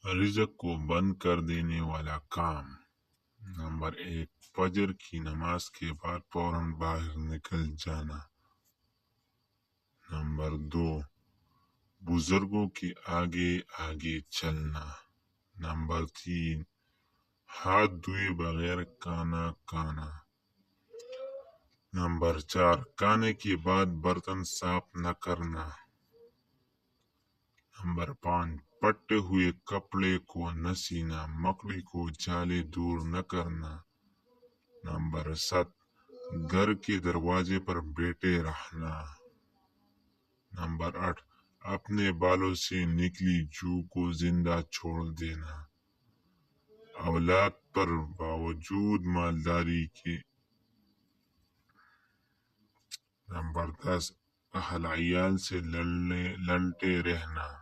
رزق کو بند کر دینے والا کام۔ نمبر 1، فجر کی نماز کے بعد فوراً باہر نکل جانا۔ نمبر 2، بزرگوں کے آگے آگے چلنا۔ نمبر 3، ہاتھ دھوئے بغیر کھانا کھانا۔ نمبر 4، کھانے کے بعد برتن صاف نہ کرنا۔ نمبر 5، پھٹے ہوئے کپڑے کو نہ سینا، مکڑی کو جالے دور نہ کرنا۔ نمبر 7، گھر کے دروازے پر بیٹھے رہنا۔ نمبر 8، اپنے بالوں سے نکلی جو کو زندہ چھوڑ دینا۔ اولاد پر باوجود مالداری کے۔ نمبر 10، اہل عیال سے لڑتے رہنا۔